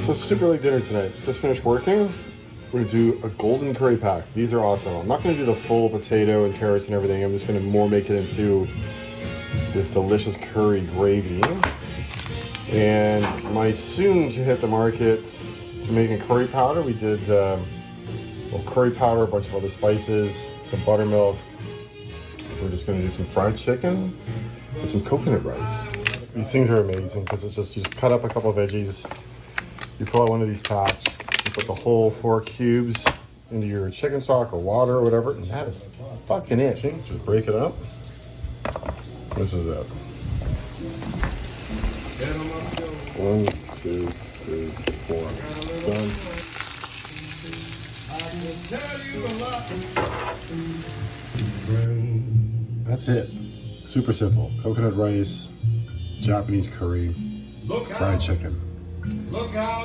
So super late dinner tonight. Just finished working. We're gonna do a golden curry pack. These are awesome. I'm not gonna do the full potato and carrots and everything. I'm just gonna more make it into this delicious curry gravy. And my soon to hit the market for making curry powder. We did curry powder, a bunch of other spices, some buttermilk. We're just gonna do some fried chicken and some coconut rice. These things are amazing because it's just, you just cut up a couple of veggies, you pull out one of these packs, you put the whole 4 cubes into your chicken stock or water or whatever, and that is fucking it. Just break it up. This is it. 1, 2, 3, 4. Done. That's it. Super simple. Coconut rice, Japanese curry, fried chicken. Look out!